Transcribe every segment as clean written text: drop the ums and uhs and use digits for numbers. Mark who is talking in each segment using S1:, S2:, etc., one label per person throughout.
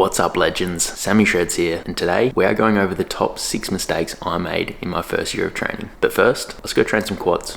S1: What's up, legends? Sammy Shreds here, and today we are going over the top 6 mistakes I made in my first year of training. But first, let's go train some quads.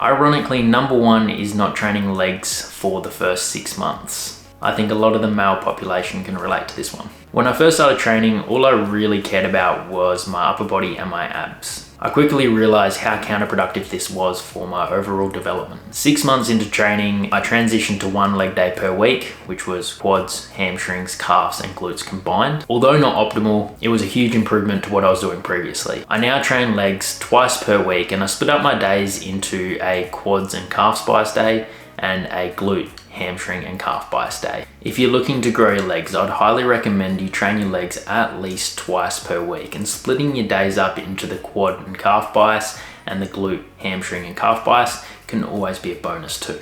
S1: Ironically, number 1 is not training legs for the first 6 months. I think a lot of the male population can relate to this one. When I first started training, all I really cared about was my upper body and my abs. I quickly realized how counterproductive this was for my overall development. 6 months into training, I transitioned to 1 leg day per week, which was quads, hamstrings, calves, and glutes combined. Although not optimal, it was a huge improvement to what I was doing previously. I now train legs twice per week, and I split up my days into a quads and calf bias day and a glute, hamstring, and calf bias day. If you're looking to grow your legs, I'd highly recommend you train your legs at least twice per week, and splitting your days up into the quad and calf bias and the glute, hamstring, and calf bias can always be a bonus too.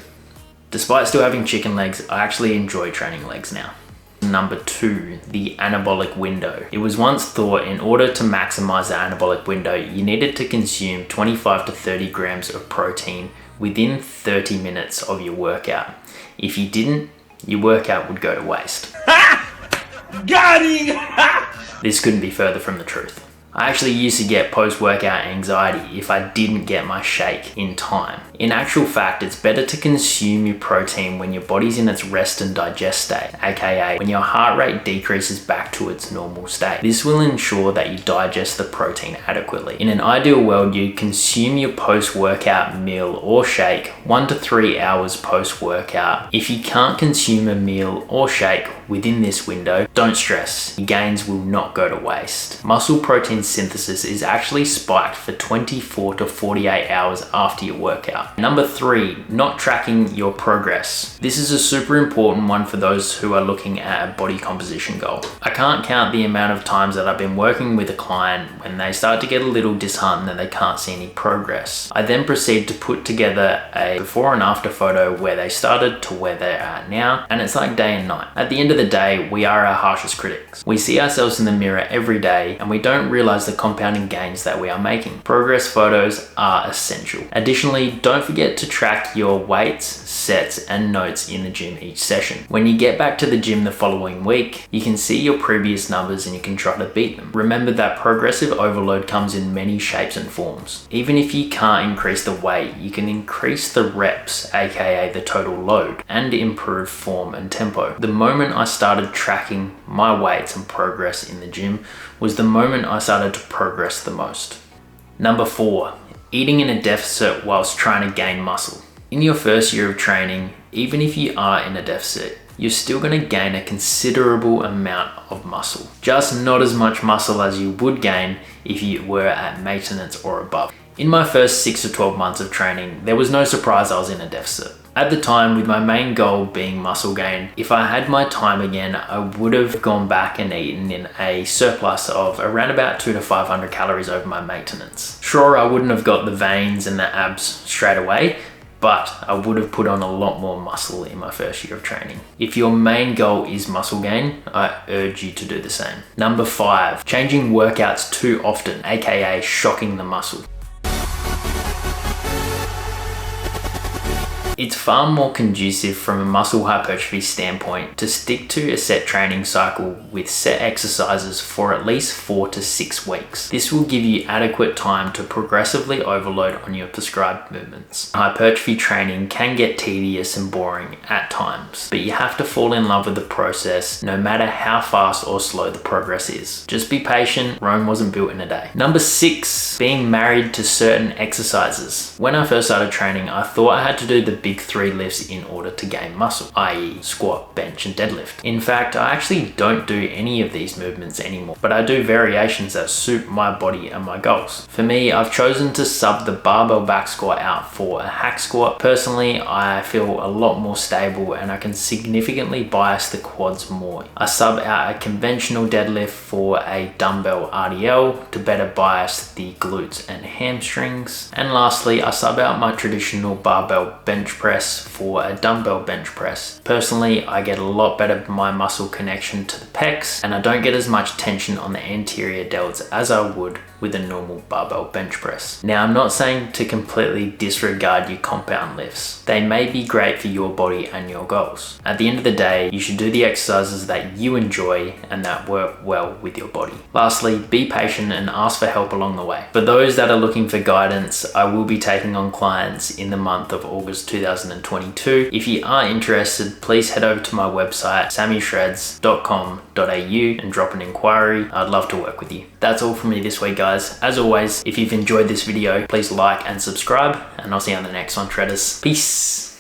S1: Despite still having chicken legs, I actually enjoy training legs now. Number 2, the anabolic window. It was once thought in order to maximize the anabolic window, you needed to consume 25 to 30 grams of protein within 30 minutes of your workout. If you didn't, your workout would go to waste.
S2: Got him!
S1: This couldn't be further from the truth. I actually used to get post-workout anxiety if I didn't get my shake in time. In actual fact, it's better to consume your protein when your body's in its rest and digest state, aka when your heart rate decreases back to its normal state. This will ensure that you digest the protein adequately. In an ideal world, you consume your post-workout meal or shake 1 to 3 hours post-workout. If you can't consume a meal or shake within this window, don't stress, your gains will not go to waste. Muscle protein synthesis is actually spiked for 24 to 48 hours after your workout. Number 3, not tracking your progress. This is a super important one for those who are looking at a body composition goal. I can't count the amount of times that I've been working with a client when they start to get a little disheartened that they can't see any progress. I then proceed to put together a before and after photo where they started to where they're at now, and it's like day and night. At the end of the day, we are our harshest critics. We see ourselves in the mirror every day and we don't realize the compounding gains that we are making. Progress photos are essential. Additionally, don't forget to track your weights, sets, and notes in the gym each session. When you get back to the gym the following week, you can see your previous numbers and you can try to beat them. Remember that progressive overload comes in many shapes and forms. Even if you can't increase the weight, you can increase the reps, aka the total load, and improve form and tempo. The moment I started tracking my weights and progress in the gym was the moment I started to progress the most. Number 4, eating in a deficit whilst trying to gain muscle. In your first year of training, even if you are in a deficit, you're still going to gain a considerable amount of muscle. Just not as much muscle as you would gain if you were at maintenance or above. In my first 6 to 12 months of training, there was no surprise I was in a deficit. At the time, with my main goal being muscle gain, if I had my time again, I would have gone back and eaten in a surplus of around about 200 to 500 calories over my maintenance. Sure, I wouldn't have got the veins and the abs straight away, but I would have put on a lot more muscle in my first year of training. If your main goal is muscle gain, I urge you to do the same. Number 5, changing workouts too often, aka shocking the muscle. It's far more conducive from a muscle hypertrophy standpoint to stick to a set training cycle with set exercises for at least 4 to 6 weeks. This will give you adequate time to progressively overload on your prescribed movements. Hypertrophy training can get tedious and boring at times, but you have to fall in love with the process no matter how fast or slow the progress is. Just be patient, Rome wasn't built in a day. Number 6, being married to certain exercises. When I first started training, I thought I had to do the big 3 lifts in order to gain muscle, i.e. squat, bench, and deadlift. In fact, I actually don't do any of these movements anymore, but I do variations that suit my body and my goals. For me, I've chosen to sub the barbell back squat out for a hack squat. Personally, I feel a lot more stable and I can significantly bias the quads more. I sub out a conventional deadlift for a dumbbell RDL to better bias the glutes and hamstrings. And lastly, I sub out my traditional barbell bench press for a dumbbell bench press. Personally, I get a lot better my muscle connection to the pecs and I don't get as much tension on the anterior delts as I would with a normal barbell bench press. Now, I'm not saying to completely disregard your compound lifts. They may be great for your body and your goals. At the end of the day, you should do the exercises that you enjoy and that work well with your body. Lastly, be patient and ask for help along the way. For those that are looking for guidance, I will be taking on clients in the month of August 2022. If you are interested, please head over to my website, sammyshreds.com.au, and drop an inquiry. I'd love to work with you. That's all from me this week, guys. As always, if you've enjoyed this video, please like and subscribe, and I'll see you on the next one, Shredders. Peace.